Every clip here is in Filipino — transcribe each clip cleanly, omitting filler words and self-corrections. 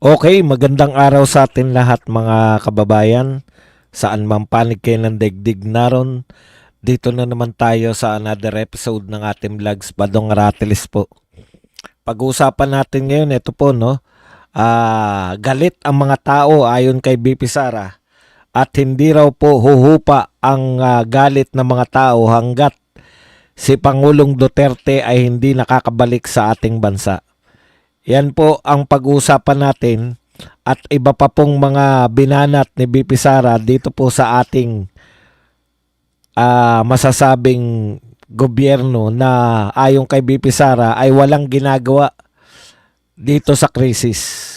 Okay, magandang araw sa atin lahat mga kababayan. Saan man panig kayo ng daigdig naron. Dito na naman tayo sa another episode ng ating vlogs, Badong Ratilis po. Pag-uusapan natin ngayon, ito po no, galit ang mga tao ayon kay BP Sara at hindi raw po huhupa ang galit ng mga tao hanggat si Pangulong Duterte ay hindi nakakabalik sa ating bansa. Yan po ang pag-uusapan natin at iba pa pong mga binanat ni BP Sara dito po sa ating masasabing gobyerno na ayon kay BP Sara ay walang ginagawa dito sa krisis.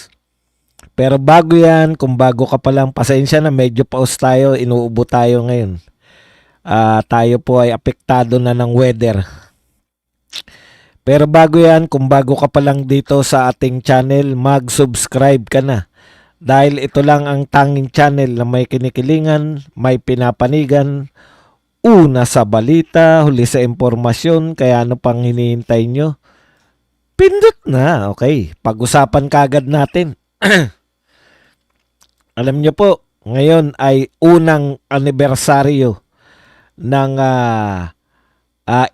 Pero bago yan, kung bago ka pa lang, pasensya na, medyo pause tayo, inuubo tayo ngayon. Tayo po ay apektado na ng weather. Pero bago yan, kung bago ka pa lang dito sa ating channel, mag-subscribe ka na. Dahil ito lang ang tanging channel na may kinikilingan, may pinapanigan, una sa balita, huli sa impormasyon, kaya ano pang hinihintay nyo? Pindot na, okay. Pag-usapan kagad natin. Alam nyo po, ngayon ay unang anibersaryo ng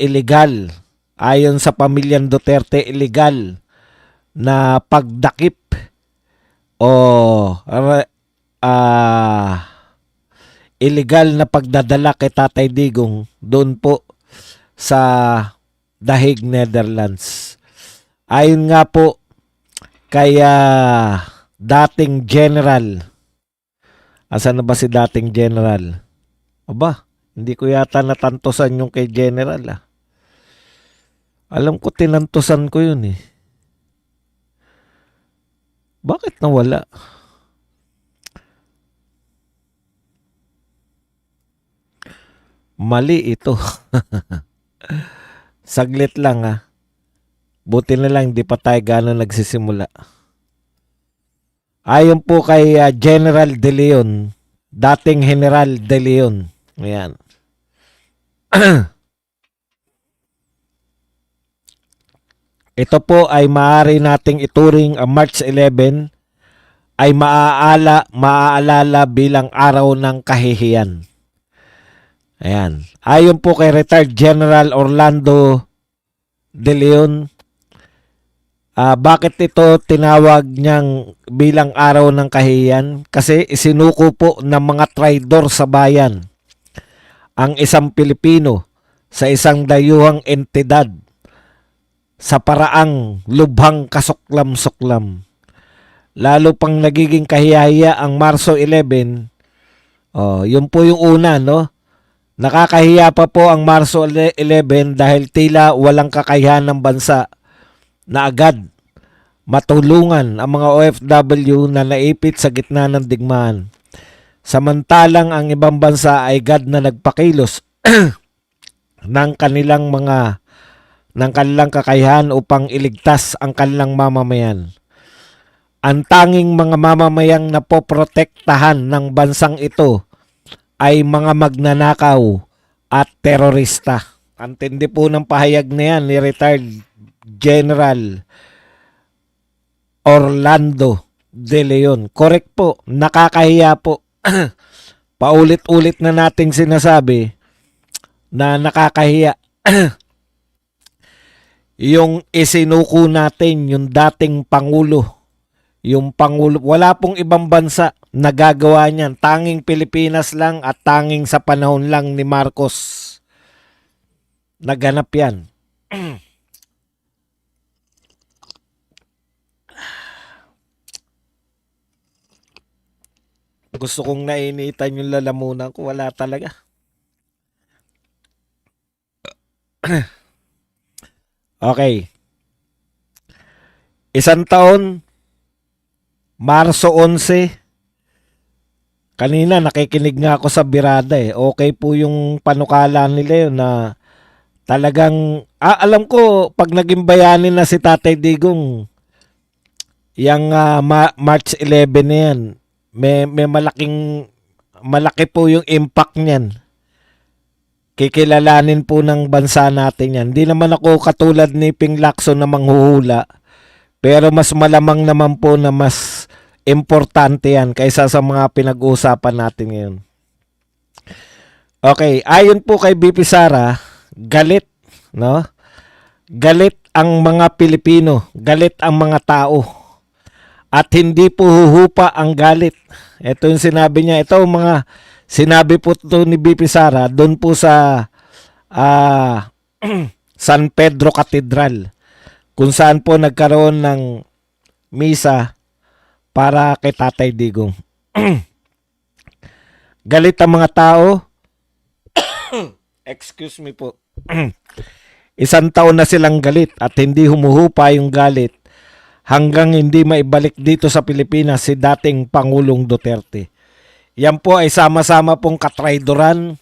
illegal. Ayon sa pamilyang Duterte, illegal na pagdakip o illegal na pagdadala kay Tatay Digong doon po sa The Hague, Netherlands. Ayon nga po kay dating general. Asan na ba si dating general? Aba, hindi ko yata natantosan yung kay general Alam ko tinantusan ko yun Bakit nawala? Mali ito. Saglit lang Buti na lang di pa tayo gano'n nagsisimula. Ayon po kay General De Leon, dating General De Leon. Ayan. Ito po ay maaari nating ituring ang March 11 ay maaalala bilang araw ng kahihiyan. Ayan. Ayon po kay retired General Orlando De Leon, bakit ito tinawag niyang bilang araw ng kahihiyan? Kasi isinuko po ng mga traidor sa bayan ang isang Pilipino sa isang dayuhang entidad sa paraang lubhang kasuklam-suklam. Lalo pang nagiging kahiyahiya ang Marso 11. Yun po yung una, no? Nakakahiya pa po ang Marso 11 dahil tila walang kakayahan ng bansa na agad matulungan ang mga OFW na naipit sa gitna ng digmaan. Samantalang ang ibang bansa ay agad na nagpakilos ng kanilang kakayahan upang iligtas ang kanilang mamamayan. Ang tanging mga mamamayang napoprotektahan ng bansang ito ay mga magnanakaw at terorista. Ang tindi po ng pahayag na yan ni retired General Orlando De Leon. Correct po, nakakahiya po. Paulit-ulit na nating sinasabi na nakakahiya. Yung isinuko natin, yung dating Pangulo, wala pong ibang bansa na gagawa niyan. Tanging Pilipinas lang at tanging sa panahon lang ni Marcos naganap yan. Gusto kong nainitan yung lalamunan ko, wala talaga. Okay. Isang taon, Marso 11. Kanina nakikinig nga ako sa birada Okay po yung panukala nila yun na talagang, alam ko pag naging bayani na si Tatay Digong, yung March 11 na yan, may malaki po yung impact niyan. Kikilalanin po ng bansa natin yan. Hindi naman ako katulad ni Ping Lacson na manghuhula. Pero mas malamang naman po na mas importante yan kaysa sa mga pinag-uusapan natin ngayon. Okay, ayon po kay BP Sara, galit, no? Galit ang mga Pilipino, galit ang mga tao. At hindi po huhupa ang galit. Ito yung sinabi niya. Ito mga sinabi po ito ni BP Sara doon po sa San Pedro Cathedral, kung saan po nagkaroon ng misa para kay Tatay Digong. Galit ang mga tao. Excuse me po. Isang taon na silang galit at hindi humuhupa yung galit hanggang hindi maibalik dito sa Pilipinas si dating Pangulong Duterte. Yan po ay sama-sama pong katraydoran,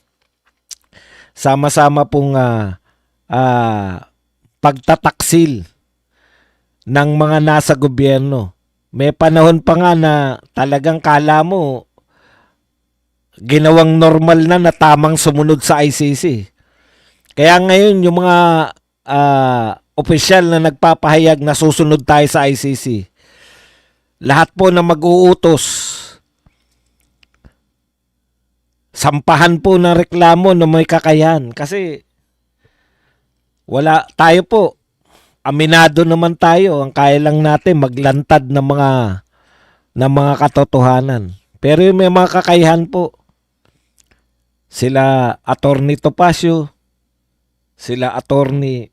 sama-sama pong pagtataksil ng mga nasa gobyerno. May panahon pa nga na talagang kala mo ginawang normal na tamang sumunod sa ICC. Kaya ngayon yung mga opisyal na nagpapahayag na susunod tayo sa ICC, lahat po na mag-uutos, sampahan po ng reklamo na may kakayahan. Kasi wala tayo po. Aminado naman tayo. Ang kaya lang natin maglantad ng mga katotohanan. Pero yung may mga kakayahan po, sila Attorney Topacio, sila Attorney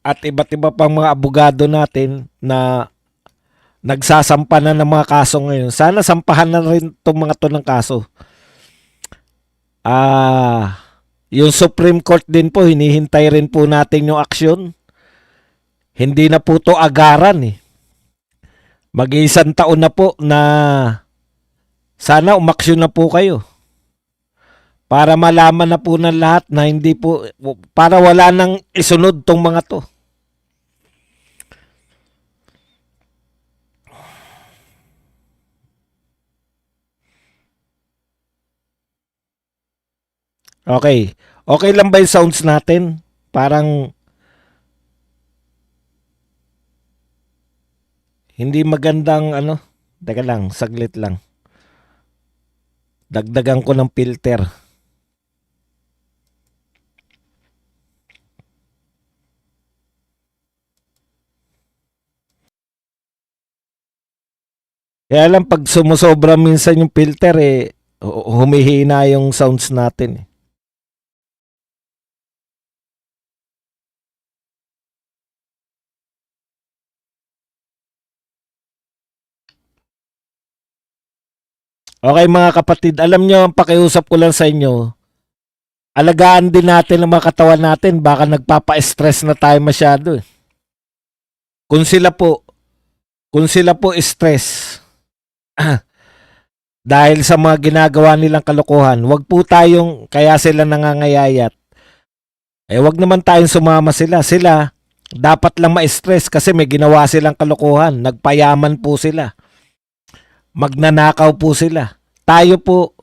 at iba't iba pang mga abogado natin na nagsasampa na ng mga kaso ngayon. Sana sampahan na rin itong mga to ng kaso. Yung Supreme Court din po, hinihintay rin po natin yung aksyon. Hindi na po to agaran eh. Mag-iisang taon na po na sana umaksyon na po kayo. Para malaman na po ng lahat na hindi po, para wala nang isunod tong mga to. Okay. Okay lang ba yung sounds natin? Parang hindi magandang Teka lang, saglit lang. Dagdagan ko ng filter. Kaya lang pag sumusobra minsan yung filter humihina yung sounds natin eh. Okay mga kapatid, alam nyo, ang pakiusap ko lang sa inyo, alagaan din natin ang mga katawan natin, baka nagpapa-stress na tayo masyado eh. Kung sila po stress dahil sa mga ginagawa nilang kalokohan, wag po tayong, kaya sila nangangayayat. Wag naman tayong sumama sila. Sila, dapat lang ma-stress kasi may ginawa silang kalokohan. Nagpayaman po sila. Magnanakaw po sila. Tayo po,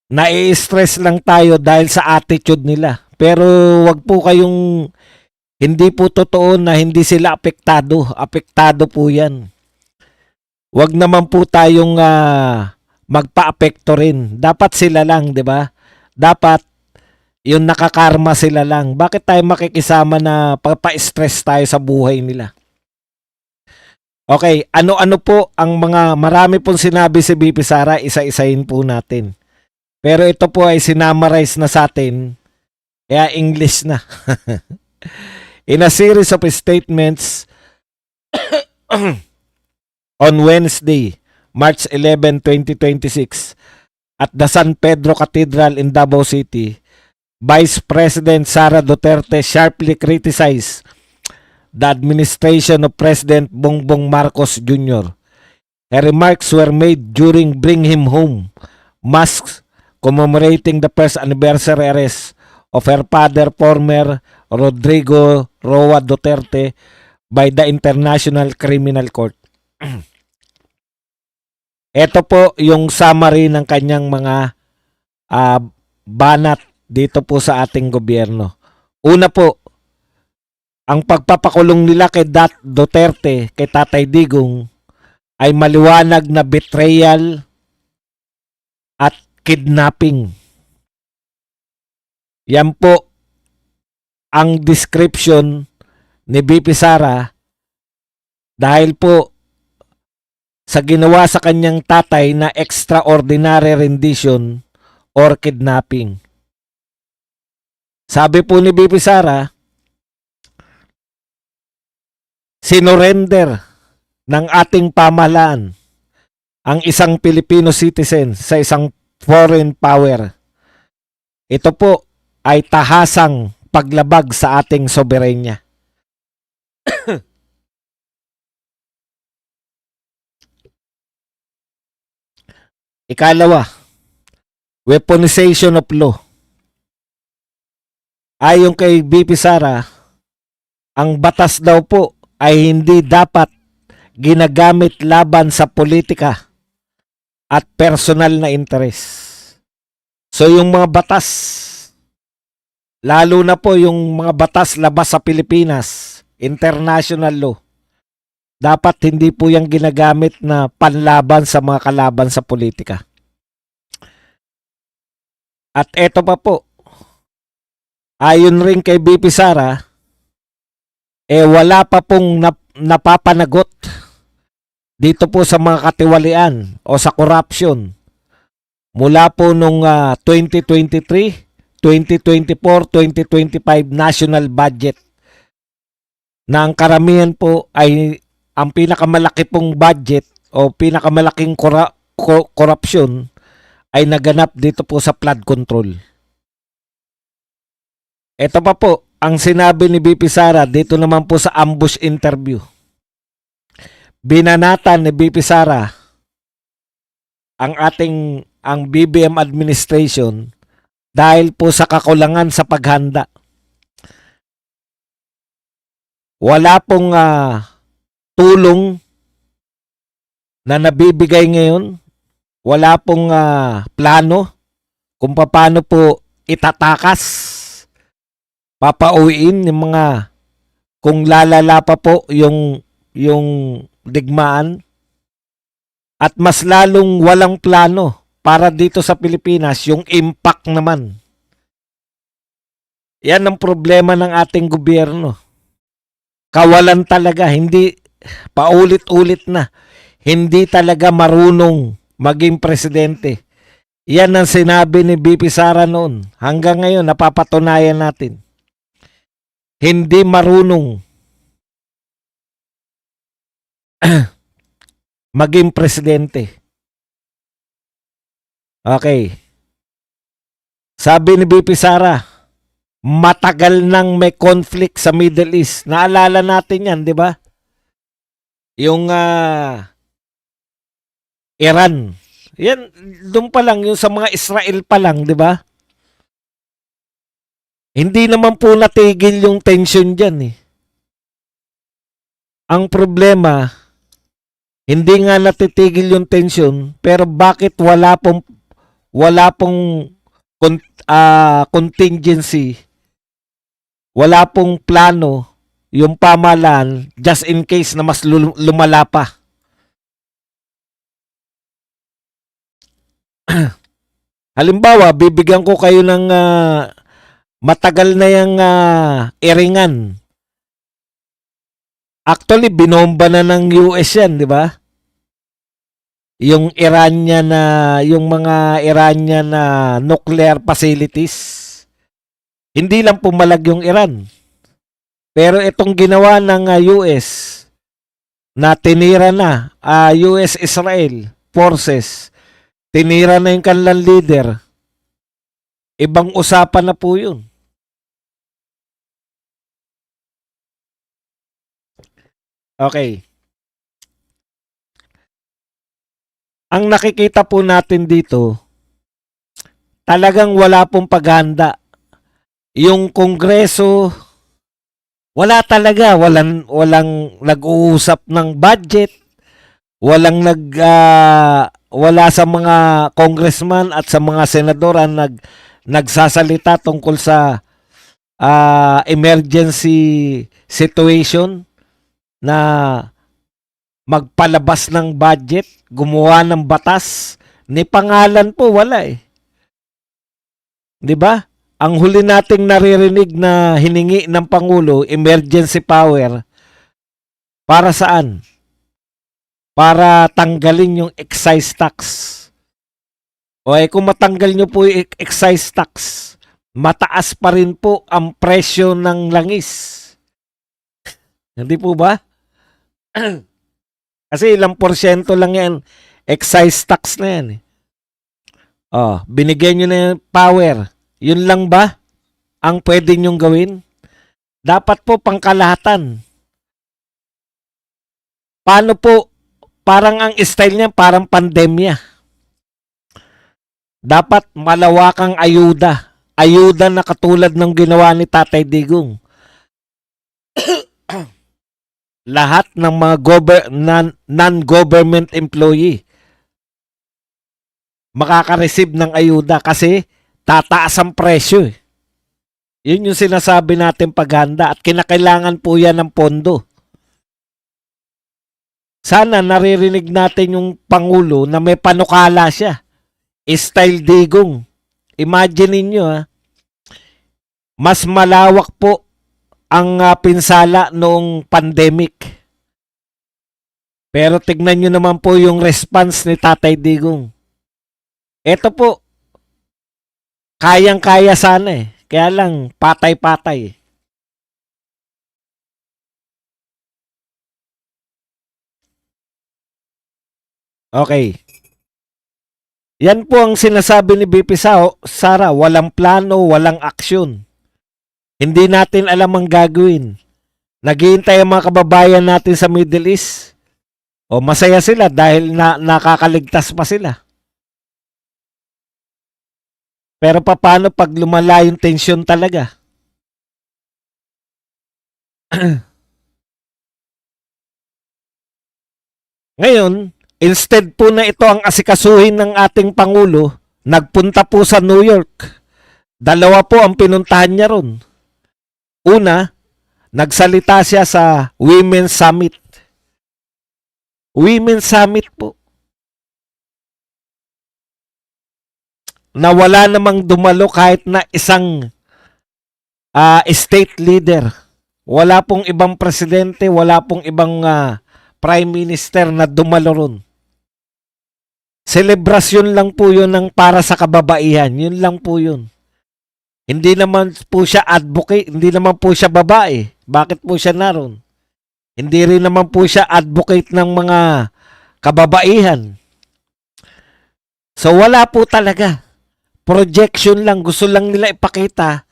nai-stress lang tayo dahil sa attitude nila. Pero wag po kayong, hindi po totoo na hindi sila apektado. Apektado po yan. Wag naman po tayong magpa-apekto rin. Dapat sila lang, di ba? Dapat yung nakakarma sila lang. Bakit tayo makikisama na papa-stress tayo sa buhay nila? Okay, ano-ano po ang mga marami pong sinabi si BP Sara, isa-isahin po natin. Pero ito po ay sinamarize na sa atin, kaya English na. In a series of statements on Wednesday, March 11, 2026, at the San Pedro Cathedral in Davao City, Vice President Sara Duterte sharply criticized the administration of President Bongbong Marcos Jr. Her remarks were made during Bring Him Home masks commemorating the first anniversary arrest of her father, former Rodrigo Roa Duterte, by the International Criminal Court. Ito po yung summary ng kanyang mga banat dito po sa ating gobyerno. Una po, ang pagpapakulong nila kay Duterte, kay Tatay Digong, ay maliwanag na betrayal at kidnapping. Yan po ang description ni BP Sara dahil po sa ginawa sa kanyang tatay na extraordinary rendition or kidnapping. Sabi po ni BP Sara, sinurrender ng ating pamahalaan ang isang Filipino citizen sa isang foreign power. Ito po ay tahasang paglabag sa ating soberenya. Ikalawa, weaponization of law. Ayon kay BP Sara, ang batas daw po ay hindi dapat ginagamit laban sa politika at personal na interes. So yung mga batas, lalo na po yung mga batas labas sa Pilipinas, international law, dapat hindi po yung ginagamit na panlaban sa mga kalaban sa politika. At eto pa po, ayon rin kay BP Sara, wala pa pong napapanagot dito po sa mga katiwalian o sa corruption mula po nung 2023, 2024, 2025 national budget na ang karamihan po ay ang pinakamalaki pong budget o pinakamalaking corruption ay naganap dito po sa flood control. Ito pa po ang sinabi ni BP Sara dito naman po sa ambush interview. Binanatan ni BP Sara ang BBM administration dahil po sa kakulangan sa paghanda. Wala pong tulong na nabibigay ngayon. Wala pong plano kung paano po itatakas, papauwiin yung mga, kung lalala pa po yung digmaan, at mas lalong walang plano para dito sa Pilipinas yung impact naman. Yan ang problema ng ating gobyerno. Kawalan talaga, hindi paulit-ulit na, hindi talaga marunong maging presidente. Yan ang sinabi ni BP Sara noon. Hanggang ngayon, napapatunayan natin. Hindi marunong maging presidente. Okay. Sabi ni BP Sara, matagal nang may conflict sa Middle East. Naalala natin yan, di ba? Yung Iran. Yan, doon pa lang, yung sa mga Israel pa lang, di ba? Hindi naman po natigil yung tension dyan eh. Ang problema, hindi nga natitigil yung tension, pero bakit wala pong contingency, wala pong plano yung pamahalaan just in case na mas lumala pa. Halimbawa, bibigyan ko kayo ng matagal na yung iringan. Actually, binomba na ng US yan, di ba? Yung Iranian yung mga Iranian na nuclear facilities. Hindi lang pumalag yung Iran. Pero itong ginawa ng US na tinira na US-Israel forces, tinira na yung kanilang leader, ibang usapan na po yun. Okay. Ang nakikita po natin dito, talagang wala pong paghanda. Yung Kongreso, wala talaga, walang nag-uusap ng budget, wala sa mga congressman at sa mga senador ang nagsasalita tungkol sa emergency situation na magpalabas ng budget, gumawa ng batas, ni pangalan po wala eh. 'Di ba? Ang huli nating naririnig na hiningi ng Pangulo, emergency power, para saan? Para tanggalin yung excise tax. O kung matanggal nyo po yung excise tax, mataas pa rin po ang presyo ng langis. Hindi po ba? Kasi ilang porsyento lang yan, excise tax na yan. Binigyan nyo na yung power. Yun lang ba ang pwede nyong gawin? Dapat po pangkalahatan. Paano po? Parang ang style niya, parang pandemya. Dapat malawakang ayuda. Ayuda na katulad ng ginawa ni Tatay Digong. Lahat ng mga non-government employee makaka-receive ng ayuda kasi tataas ang presyo eh. Yun yung sinasabi natin paghanda at kinakailangan po yan ng pondo. Sana naririnig natin yung Pangulo na may panukala siya. Style Digong. Imagine niyo mas malawak po ang pinsala noong pandemic. Pero tignan nyo naman po yung response ni Tatay Digong. Ito po, kayang-kaya sana eh. Kaya lang, patay-patay. Okay. Yan po ang sinasabi ni BP Sara, walang plano, walang aksyon. Hindi natin alam ang gagawin. Naghihintay ang mga kababayan natin sa Middle East. Masaya sila dahil nakakaligtas pa sila. Pero paano pag lumala yung tensyon talaga? Ngayon, instead po na ito ang asikasuhin ng ating Pangulo, nagpunta po sa New York. Dalawa po ang pinuntahan niya ron. Una, nagsalita siya sa Women's Summit. Women's Summit po. Na wala namang dumalo kahit na isang state leader. Wala pong ibang presidente, wala pong ibang prime minister na dumalo ron. Selebrasyon lang po yun ng para sa kababaihan. Yun lang po yun. Hindi naman po siya advocate, hindi naman po siya babae. Bakit po siya naroon? Hindi rin naman po siya advocate ng mga kababaihan. So wala po talaga. Projection lang. Gusto lang nila ipakita.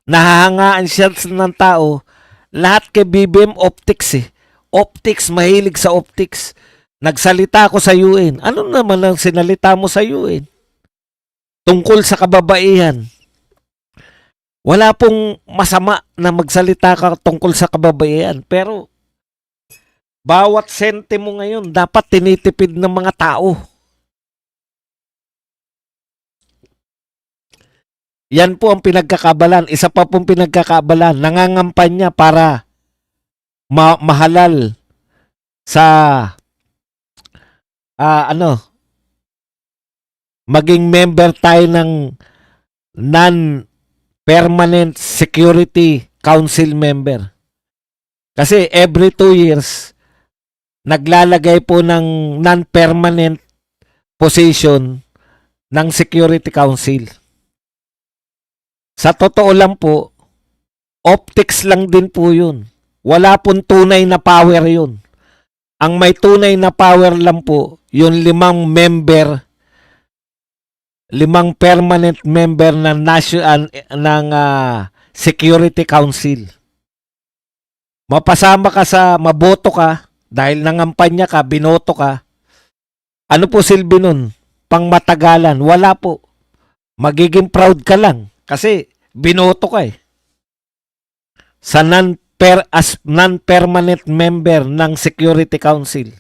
Nahahangaan siya ng tao. Lahat kay BBM optics eh. Optics, mahilig sa optics. Nagsalita ako sa UN. Ano naman ang sinalita mo sa UN? Tungkol sa kababaihan. Wala pong masama na magsalita ka tungkol sa kababaihan. Pero, bawat sentimo ngayon, dapat tinitipid ng mga tao. Yan po ang pinagkakabalan. Isa pa pong pinagkakabalan. Nangangampanya para mahalal sa maging member tayo ng non-permanent security council member. Kasi every 2 years, naglalagay po ng non-permanent position ng Security Council. Sa totoo lang po, optics lang din po yun. Wala pong tunay na power yun. Ang may tunay na power lang po, yung 5 permanent member ng Security Council. Mapasama ka maboto ka, dahil nangampanya ka, binoto ka. Ano po silbi nun? Pangmatagalan. Wala po. Magiging proud ka lang. Kasi binoto ka eh. Sa non-permanent member ng Security Council.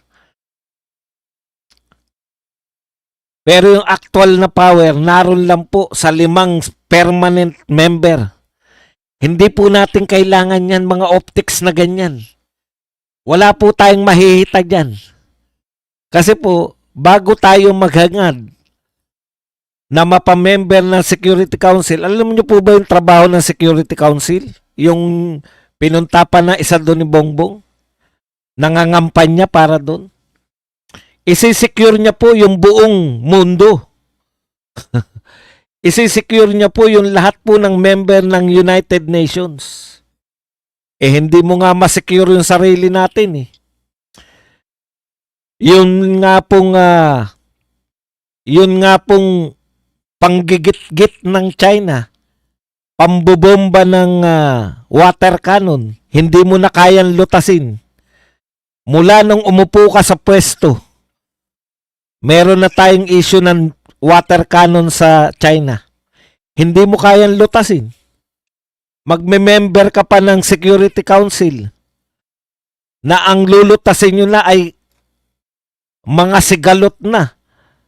Pero yung actual na power, naroon lang po sa 5 permanent member. Hindi po natin kailangan yan mga optics na ganyan. Wala po tayong mahihita dyan. Kasi po, bago tayo maghangad na mapamember ng Security Council, alam niyo po ba yung trabaho ng Security Council? Yung pinunta pa na isa doon ni Bongbong, nangangampanya para doon. Isi-secure niya po yung buong mundo. Isi-secure niya po yung lahat po ng member ng United Nations. Hindi mo nga ma-secure yung sarili natin eh. Yun nga pong panggigit-git ng China, pambobomba ng water cannon, hindi mo na kayang lutasin. Mula nung umupo ka sa pwesto, meron na tayong issue ng water cannon sa China. Hindi mo kayang lutasin. Magme-member ka pa ng Security Council na ang lulutasin nyo na ay mga sigalot na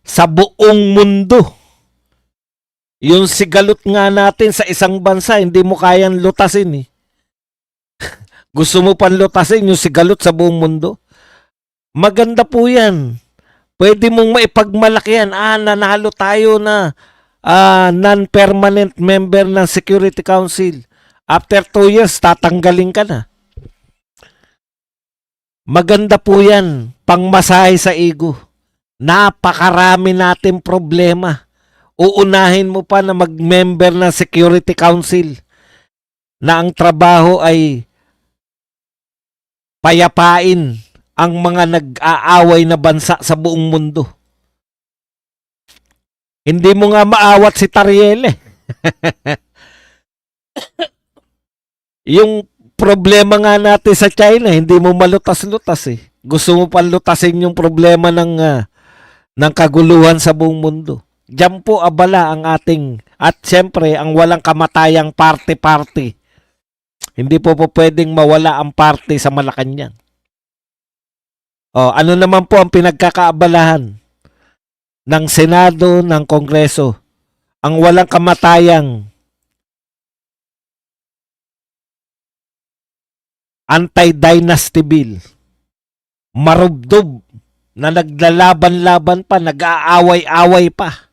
sa buong mundo. Yung sigalot nga natin sa isang bansa, hindi mo kayang lutasin eh. Gusto mo pang lutasin yung sigalot sa buong mundo? Maganda po yan. Pwede mong maipagmalaki yan. Nanalo tayo na non-permanent member ng Security Council. After 2 years, tatanggalin ka na. Maganda po yan. Pangmasahe sa ego. Napakarami natin problema. Uunahin mo pa na mag-member ng Security Council na ang trabaho ay payapain ang mga nag-aaway na bansa sa buong mundo. Hindi mo nga maawat si Tariel eh. Yung problema nga natin sa China, hindi mo malutas-lutas eh. Gusto mo pa lutasin yung problema ng kaguluhan sa buong mundo. Diyan po abala ang ating, at siyempre ang walang kamatayang party-party. Hindi po pwedeng mawala ang party sa Malacanang. Ano naman po ang pinagkakaabalahan ng Senado, ng Kongreso? Ang walang kamatayang anti-dynasty bill. Marubdob na naglalaban-laban pa, nag-aaway-away pa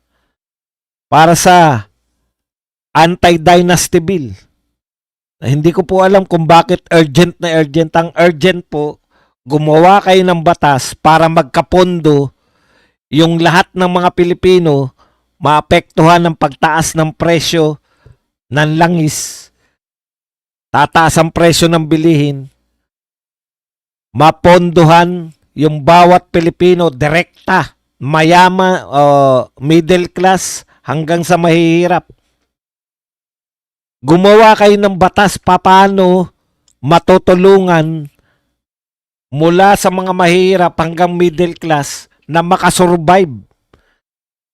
para sa anti-dynasty bill. Hindi ko po alam kung bakit urgent na urgent. Ang urgent po, gumawa kayo ng batas para magkapondo yung lahat ng mga Pilipino maapektuhan ng pagtaas ng presyo ng langis, tataas ang presyo ng bilihin, mapondohan yung bawat Pilipino direkta, mayaman, middle class hanggang sa mahihirap. Gumawa kayo ng batas paano matutulungan mula sa mga mahihirap hanggang middle class na makasurvive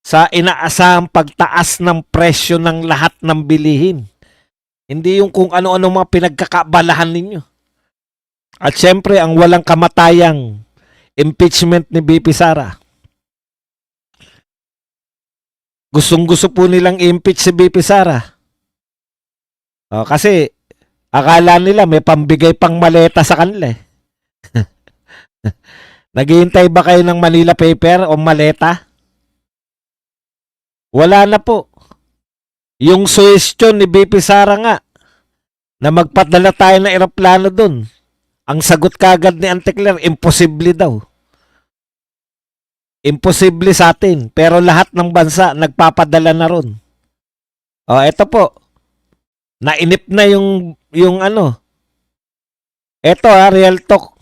sa inaasahang pagtaas ng presyo ng lahat ng bilihin. Hindi yung kung ano-ano mga pinagkakabalahan ninyo. At syempre, ang walang kamatayang impeachment ni BP Sara. Gustong-gusto po nilang impeach si BP Sara. Kasi akala nila may pambigay pang maleta sa kanila eh. Naghihintay ba kayo ng Manila paper o maleta? Wala na po. Yung suggestion ni BP Sara nga na magpadala tayo ng eroplano doon. Ang sagot kagad ni Anticler, imposible daw. Imposible sa atin. Pero lahat ng bansa nagpapadala na ron. Eto po. Nainip na yung ano. Eto real talk.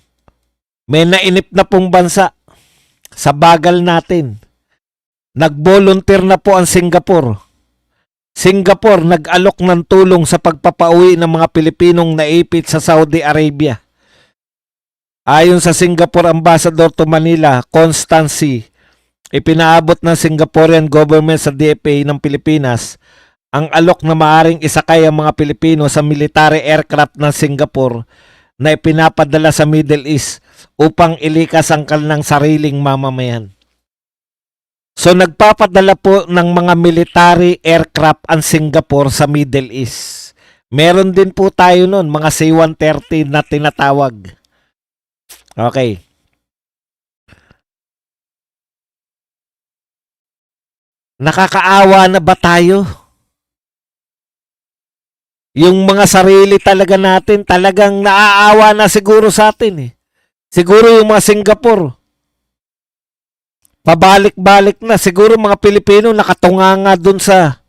May nainip na pong bansa sa bagal natin. Nag-volunteer na po ang Singapore. Singapore nag-alok ng tulong sa pagpapauwi ng mga Pilipinong naipit sa Saudi Arabia. Ayon sa Singapore Ambassador to Manila, Constancy, ipinaabot ng Singaporean government sa DFA ng Pilipinas ang alok na maaring isakay ang mga Pilipino sa military aircraft ng Singapore na ipinapadala sa Middle East upang ilikas ang kanilang sariling mamamayan. So nagpapadala po ng mga military aircraft ang Singapore sa Middle East. Meron din po tayo nun, mga C-130 na tinatawag. Okay. Nakakaawa na ba tayo? Yung mga sarili talaga natin, talagang naaawa na siguro sa atin eh. Siguro yung mga Singapore, pabalik-balik na. Siguro mga Pilipino nakatunganga dun sa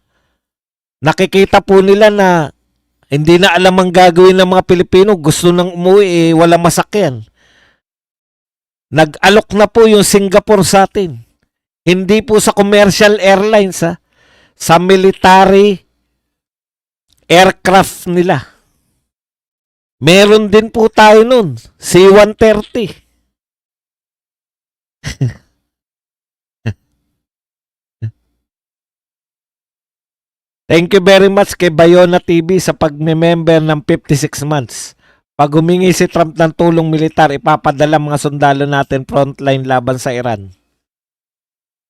nakikita po nila na hindi na alam ang gagawin ng mga Pilipino. Gusto nang umuwi eh, wala masakyan. Nag-alok na po yung Singapore sa atin. Hindi po sa commercial airlines ha, sa military aircraft nila. Meron din po tayo nun, C-130. Thank you very much kay Bayona TV sa pag-member ng 56 months. Pag humingi si Trump ng tulong militar, ipapadala mga sundalo natin frontline laban sa Iran.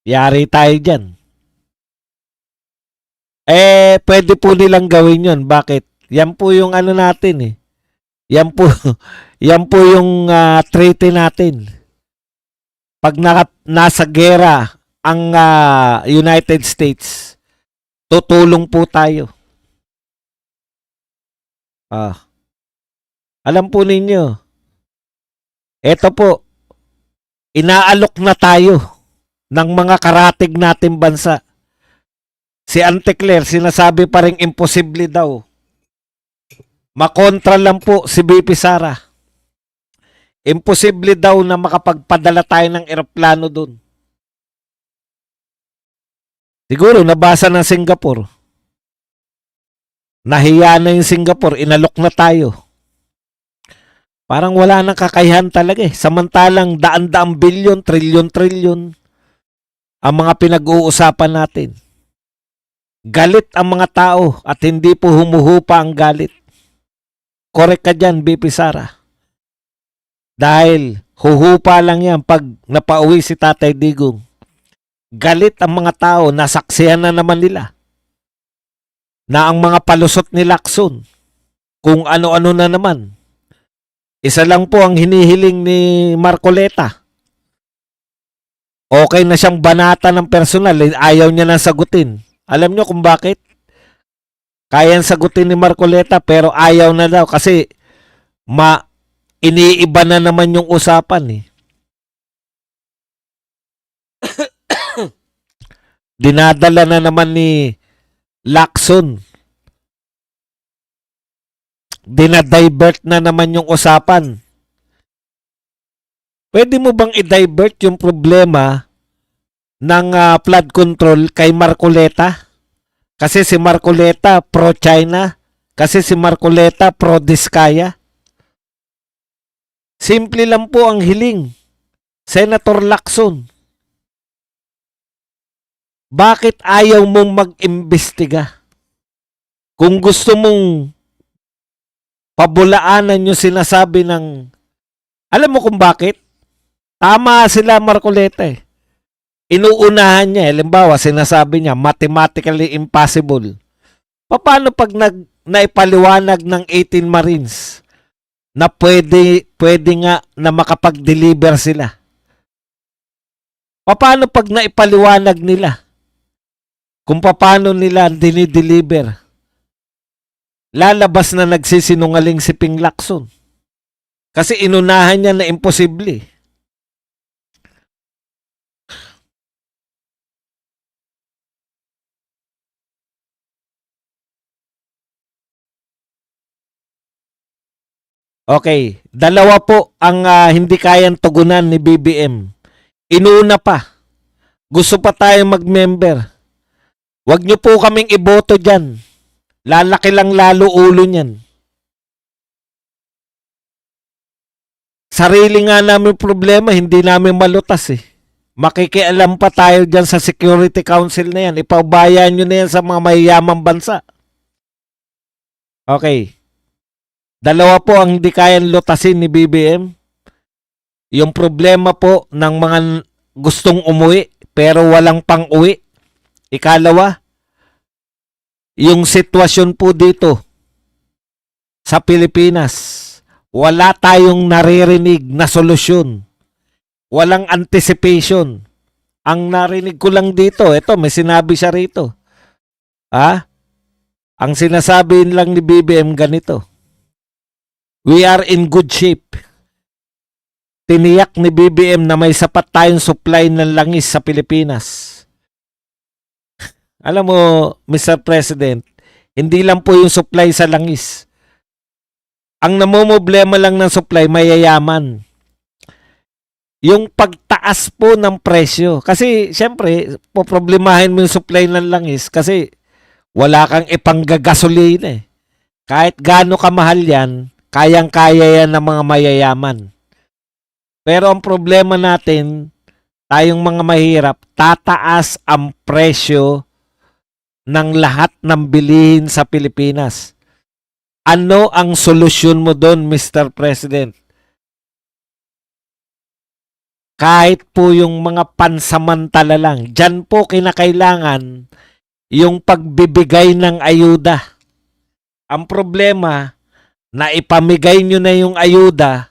Yari tayo dyan. Pwede po nilang gawin yun. Bakit? Yan po yung ano natin eh. Yan po, yan po yung treaty natin. Pag nasa gera ang United States, tutulong po tayo. Alam po ninyo, eto po, inaalok na tayo ng mga karatig natin bansa. Si Auntie Claire, sinasabi pa rin imposible daw. Makontra lang po si BP Sara. Imposible daw na makapagpadala tayo ng eroplano doon. Siguro nabasa ng Singapore. Nahiya na yung Singapore, inalok na tayo. Parang wala nang kakayahan talaga eh. Samantalang daan-daang bilyon, trilyon-trilyon ang mga pinag-uusapan natin. Galit ang mga tao at hindi po humuhupa ang galit. Correct ka dyan, BP Sara. Dahil huhupa lang yan pag napauwi si Tatay Digong. Galit ang mga tao, nasaksihan na naman nila na ang mga palusot ni Lacson, kung ano-ano na naman. Isa lang po ang hinihiling ni Marcoleta. Okay na siyang banata ng personal, ayaw niya nang sagutin. Alam niyo kung bakit? Kayang sagutin ni Marcoleta pero ayaw na daw kasi iniiba na naman yung usapan eh. Dinadala na naman ni Lacson. Dinadivert na naman yung usapan. Pwede mo bang i-divert yung problema ng flood control kay Marcoleta? Kasi si Marcoleta pro-China. Kasi si Marcoleta pro-Diskaya. Simple lang po ang hiling. Senator Lacson, bakit ayaw mong mag-imbestiga? Kung gusto mong pabulaanan yung sinasabi ng... Alam mo kung bakit? Tama sila Marcoleta eh. Inuunahan niya, halimbawa sinasabi niya, mathematically impossible. Paano pag naipaliwanag ng 18 Marines na pwede nga na makapag-deliver sila? Paano pag naipaliwanag nila kung paano nila dinideliver? Lalabas na nagsisinungaling si Ping Lacson. Kasi inunahan niya na imposible. Okay, dalawa po ang hindi kayang tugunan ni BBM. Inuna pa. Gusto pa tayong mag-member. Huwag niyo po kaming iboto dyan. Lalaki lang lalo ulo niyan. Sarili nga namin problema, hindi namin malutas eh. Makikialam pa tayo dyan sa Security Council na yan. Ipaubayan nyo na yan sa mga mayayamang bansa. Okay. Dalawa po ang hindi kayang lutasin ni BBM. Yung problema po ng mga gustong umuwi pero walang pang-uwi. Ikalawa, yung sitwasyon po dito sa Pilipinas, wala tayong naririnig na solusyon. Walang anticipation. Ang narinig ko lang dito, eto, may sinabi siya rito. Ha? Ang sinasabi lang ni BBM ganito. We are in good shape. Tiniyak ni BBM na may sapat tayong supply ng langis sa Pilipinas. Alam mo, Mr. President, hindi lang po yung supply sa langis. Ang namumblema lang ng supply, mayayaman. Yung pagtaas po ng presyo. Kasi, syempre, poproblemahin mo yung supply ng langis kasi wala kang ipanggagasolina eh. Kahit gaano kamahal yan, kayang-kaya yan ng mga mayayaman. Pero ang problema natin, tayong mga mahirap, tataas ang presyo ng lahat ng bilihin sa Pilipinas. Ano ang solusyon mo doon, Mr. President? Kahit po yung mga pansamantala lang, dyan po kinakailangan yung pagbibigay ng ayuda. Ang problema, na ipamigay nyo na yung ayuda,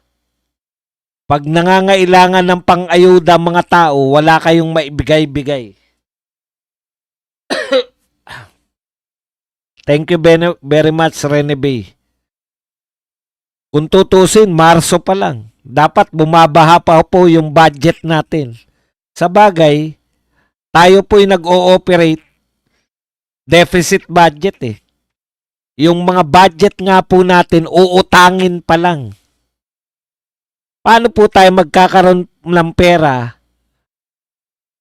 pag nangangailangan ng pang-ayuda mga tao, wala kayong maibigay-bigay. Thank you very much, Rene Bay. Kung tutusin, Marso pa lang. Dapat bumabaha pa po yung budget natin. Sa bagay, tayo po'y nag-ooperate deficit budget eh. Yung mga budget nga po natin, uutangin pa lang. Paano po tayo magkakaroon ng pera?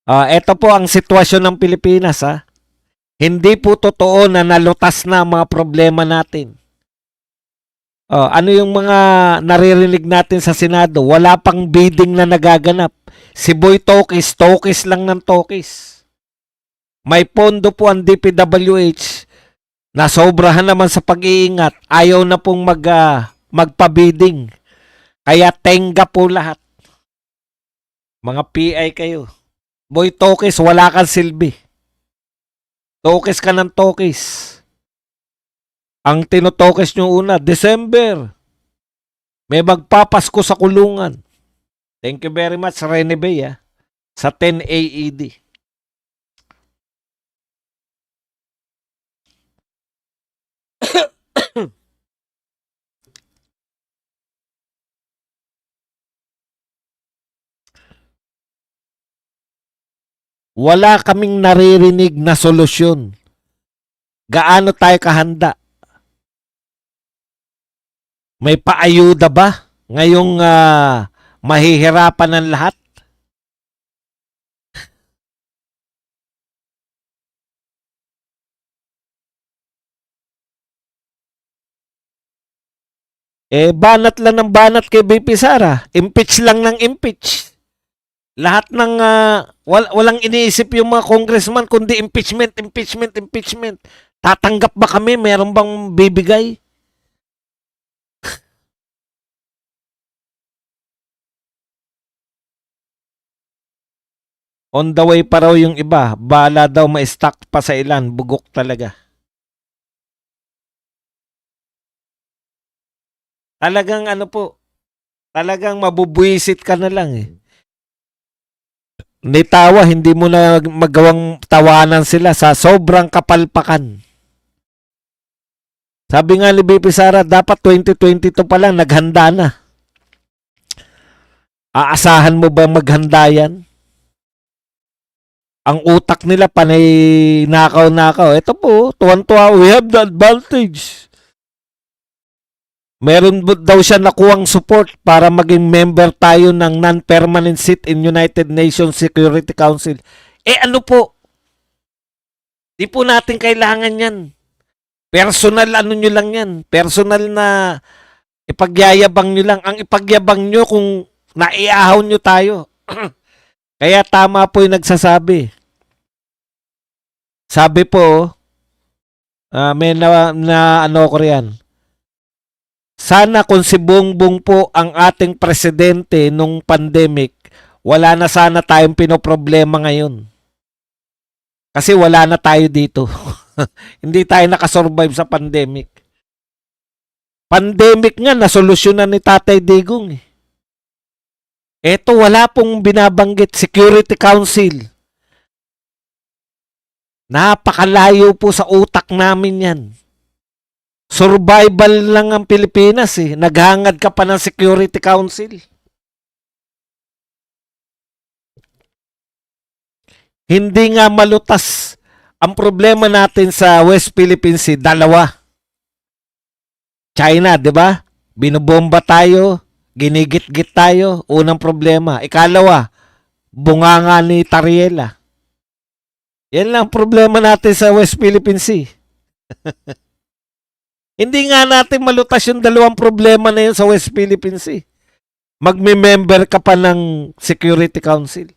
Ito po ang sitwasyon ng Pilipinas ha. Hindi po totoo na nalutas na ang mga problema natin. Ano yung mga naririnig natin sa Senado? Wala pang bidding na nagaganap. Si Boy Tokis, Tokis lang ng Tokis. May pondo po ang DPWH na sobrahan naman sa pag-iingat. Ayaw na pong magpa-bidding. Kaya tenga po lahat. Mga PI kayo. Boy Tokis, wala kang silbi. Tokis ka ng tokis. Ang tinutokis nyo una, December. May magpapasko sa kulungan. Thank you very much, Rene Bay, sa 10 AED. Wala kaming naririnig na solusyon. Gaano tayo kahanda? May paayuda ba ngayong mahihirapan ng lahat? Banat lang ng banat kay BP Sara. Impeach lang ng impeach. Lahat ng walang iniisip yung mga congressman kundi impeachment, impeachment, impeachment. Tatanggap ba kami? Meron bang bibigay? On the way pa raw yung iba. Bala daw ma-stack pa sa ilan. Bugok talaga. Talagang talagang mabubwisit ka na lang eh. Nitawa, hindi mo na magawang tawanan sila sa sobrang kapalpakan. Sabi nga ni BP Sara, dapat 2022 pa lang, naghanda na. Aasahan mo ba maghanda yan? Ang utak nila panay nakaw-nakaw. Ito po, tuwan-tuwa, we have the advantage. Meron daw siya nakuwang support para maging member tayo ng non-permanent seat in United Nations Security Council. Ano po? Di po natin kailangan yan. Personal nyo lang yan. Personal na ipagyayabang nyo lang. Ang ipagyabang nyo kung naiahaw nyo tayo. Kaya tama po yung nagsasabi. Sabi po, may na ko riyan. Sana kung si Bongbong po ang ating presidente nung pandemic, wala na sana tayong pinoproblema ngayon. Kasi wala na tayo dito. Hindi tayo nakasurvive sa pandemic. Pandemic nga, nasolusyonan ni Tatay Digong. Eto, wala pong binabanggit. Security Council. Napakalayo po sa utak namin yan. Survival lang ang Pilipinas eh. Naghangad ka pa ng Security Council. Hindi nga malutas. Ang problema natin sa West Philippine Sea, dalawa. China, di ba? Binobomba tayo, ginigit-git tayo, unang problema. Ikalawa, bunganga ni Tariela. Yan lang ang problema natin sa West Philippine Sea. Hindi nga natin malutas yung dalawang problema na yun sa West Philippine Sea. Magme-member ka pa ng Security Council.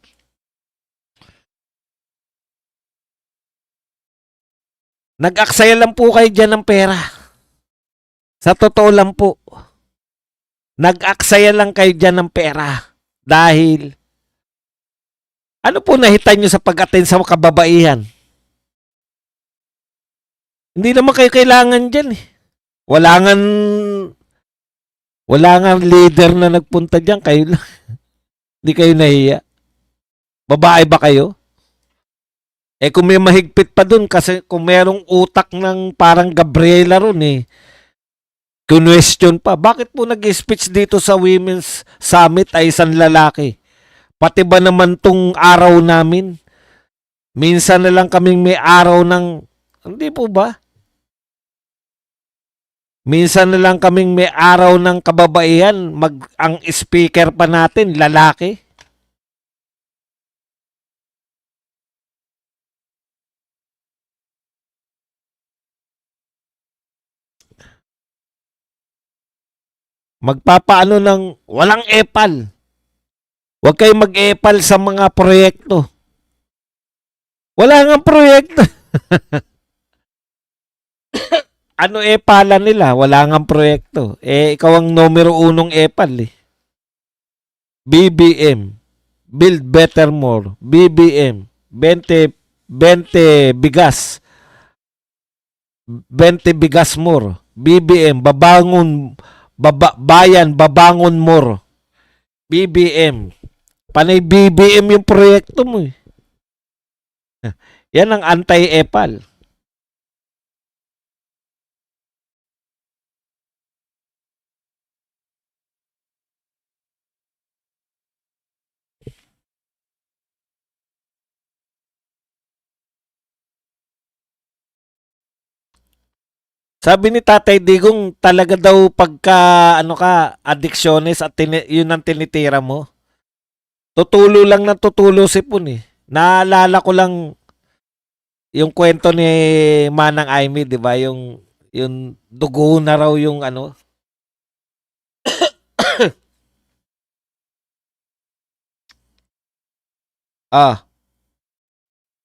Nag-aksaya lang po kayo dyan ng pera. Sa totoo lang po. Nag-aksaya lang kayo dyan ng pera. Dahil, ano po nahitan nyo sa pag-attend sa kababaihan? Hindi naman kayo kailangan dyan eh. Wala nga leader na nagpunta dyan. Kayo lang. Hindi kayo nahiya. Babae ba kayo? Eh kung may mahigpit pa dun, kasi kung merong utak ng parang Gabriela ron eh, question pa, bakit po nag-speech dito sa Women's Summit ay isang lalaki? Pati ba naman tong araw namin? Minsan na lang kaming may araw ng, hindi po ba? Minsan na lang kaming may araw ng kababaihan, ang speaker pa natin, lalaki. Magpapaano ng walang epal. Huwag kayong mag-epal sa mga proyekto. Wala nga proyekto. Ano epala nila? Wala nga proyekto. Eh, ikaw ang numero unong epal eh. BBM. Build Better More. BBM. 20 bigas. 20 bigas more. BBM. Bayan, babangon more. BBM. Panay BBM yung proyekto mo eh. Yan ang anti-epal. Sabi ni Tatay Digong, talaga daw pagka ano ka, adiksyonist at yun ang tinitira mo. Tutulo lang ng tutulo si Pun eh. Naalala ko lang yung kwento ni Manang Aimee, di ba? Yung dugo na raw yung ano.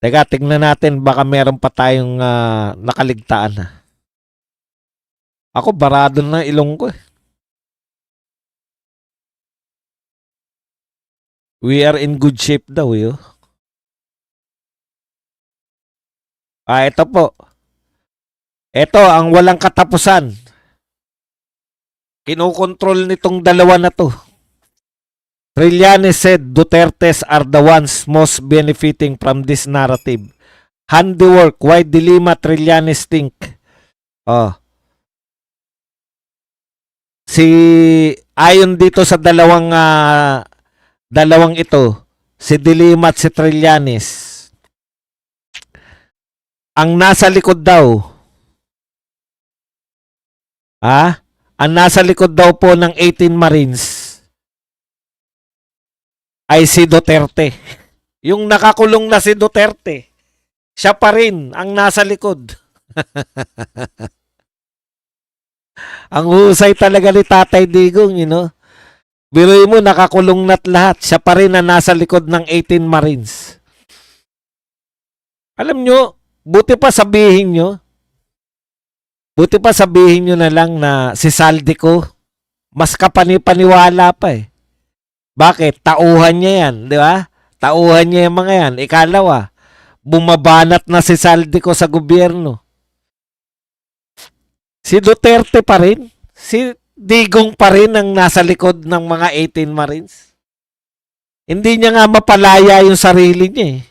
Teka, tignan natin baka meron pa tayong nakaligtaan na. Ako, barado na ilong ko eh. We are in good shape daw eh. Ito po. Ito ang walang katapusan. Kinokontrol nitong dalawa na to. Trillanes said Dutertes are the ones most benefiting from this narrative. Handiwork, why Dilima Trillanes think? Ayon dito sa dalawang ito, si Dilima at si Trillanes, ang nasa likod daw, ang nasa likod daw po ng 18 Marines ay si Duterte. Yung nakakulong na si Duterte, siya pa rin ang nasa likod. Ang husay talaga ni Tatay Digong, you know. Biruin mo, nakakulong na't lahat. Siya pa rin ang nasa likod ng 18 Marines. Alam nyo, buti pa sabihin nyo na lang na si Saldico, mas kapani-paniwala pa eh. Bakit? Tauhan niya yan, di ba? Tauhan niya yung mga yan. Ikalawa, bumabanat na si Saldico sa gobyerno. Si Duterte pa rin, si Digong pa rin ang nasa likod ng mga 18 Marines. Hindi niya nga mapalaya yung sarili niya eh.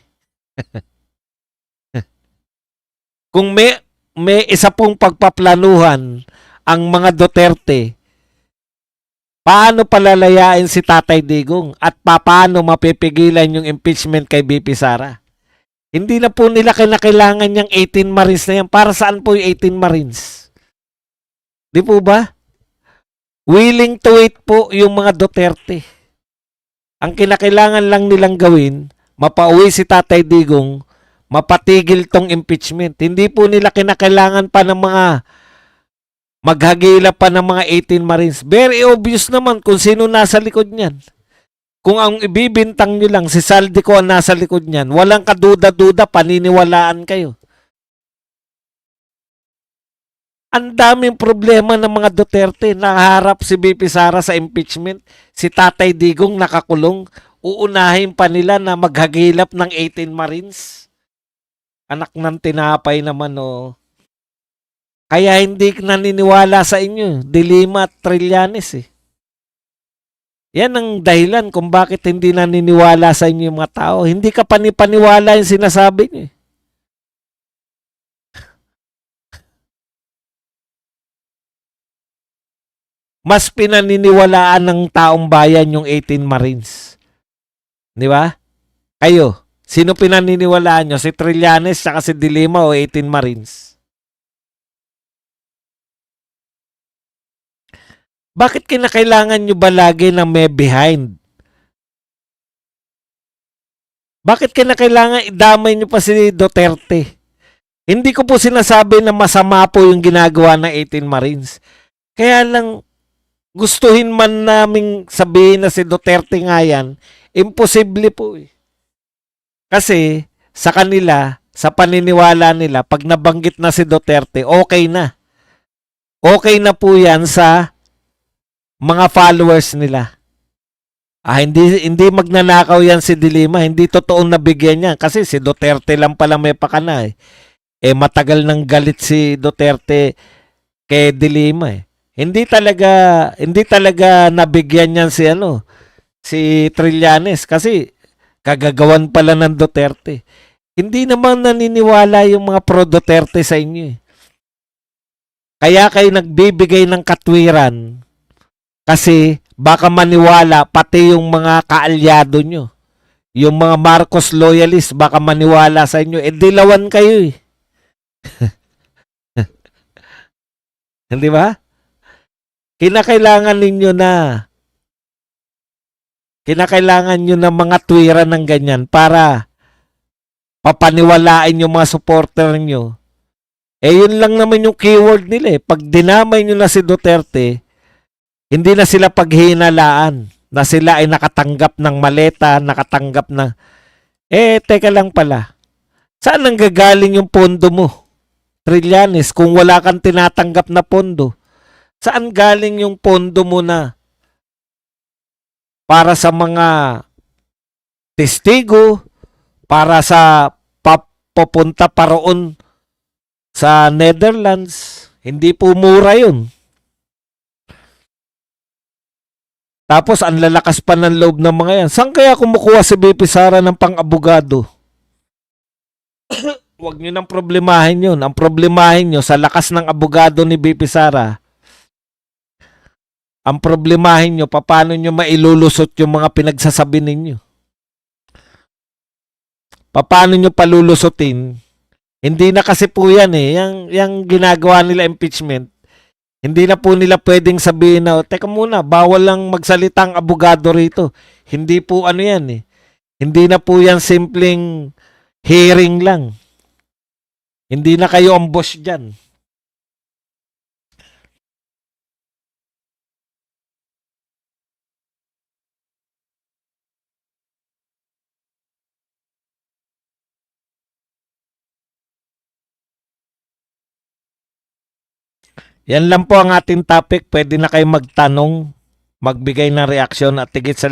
Kung may isa pong pagpaplanuhan ang mga Duterte, paano palalayain si Tatay Digong at paano mapipigilan yung impeachment kay BP Sara? Hindi na po nila kinakailangan yung 18 Marines na yan. Para saan po yung 18 Marines? Di po ba? Willing to wait po yung mga Duterte. Ang kinakailangan lang nilang gawin, mapauwi si Tatay Digong, mapatigil tong impeachment. Hindi po nila kinakailangan pa ng mga maghagila pa ng mga 18 Marines. Very obvious naman kung sino nasa likod niyan. Kung ang ibibintang nyo lang si Saldico ang nasa likod niyan, walang kaduda-duda, paniniwalaan kayo. Ang daming problema ng mga Duterte. Nakaharap si BP Sara sa impeachment. Si Tatay Digong nakakulong. Uunahin pa nila na maghagilap ng 18 Marines. Anak ng tinapay naman, oh. Kaya hindi naniniwala sa inyo. Dilima at Trillanes, eh. Yan ang dahilan kung bakit hindi naniniwala sa inyo yung mga tao. Hindi ka panipaniwala yung sinasabi niyo, eh. Mas pinaniniwalaan ng taong bayan yung 18 Marines. Di ba? Kayo, sino pinaniniwalaan nyo? Si Trillanes saka si Dilima o 18 Marines? Bakit kinakailangan nyo ba lagi na may behind? Bakit kinakailangan idamay nyo pa si Duterte? Hindi ko po sinasabi na masama po yung ginagawa ng 18 Marines. Kaya lang, gustuhin man naming sabihin na si Duterte nga yan, imposible po, eh. Kasi sa kanila, sa paniniwala nila, pag nabanggit na si Duterte, okay na. Okay na po yan sa mga followers nila. Hindi magnanakaw yan si Dilima, hindi totoong nabigyan niya kasi si Duterte lang pala may pakana, eh. Matagal nang galit si Duterte kay Dilima, eh. Hindi talaga nabigyan niyan si Trillanes kasi kagagawan pala ng Duterte. Hindi naman naniniwala yung mga pro-Duterte sa inyo, eh. Kaya kayo nagbibigay ng katwiran kasi baka maniwala pati yung mga kaalyado nyo. Yung mga Marcos loyalist baka maniwala sa inyo. Dilawan kayo, eh. Hindi ba? Kinakailangan nyo na mga tuwiran ng ganyan para papaniwalain yung mga supporter nyo. Yun lang naman yung keyword nila, eh. Pag dinamay nyo na si Duterte, hindi na sila paghihinalaan na sila ay nakatanggap ng maleta, nakatanggap na, teka lang pala. Saan nanggagaling yung pondo mo, Trillanes, kung wala kang tinatanggap na pondo? Saan galing yung pondo mo na para sa mga testigo, para sa papunta pa roon sa Netherlands? Hindi po mura yun. Tapos ang lalakas pa ng loob ng mga yan. Saan kaya kumukuha si BP Sara ng pang-abogado? Huwag nyo nang problemahin yun. Ang problemahin nyo sa lakas ng abogado ni BP Sara. Ang problemahin nyo, paano nyo mailulusot yung mga pinagsasabi ninyo? Paano nyo palulusotin? Hindi na kasi po yan, eh. Yang ginagawa nila impeachment, hindi na po nila pwedeng sabihin na, teka muna, bawal lang magsalita ang abogado rito. Hindi po ano yan, eh. Hindi na po yan simpleng hearing lang. Hindi na kayo ang boss dyan. Yan lang po ang ating topic. Pwede na kayo magtanong, magbigay ng reaksyon at tigit sa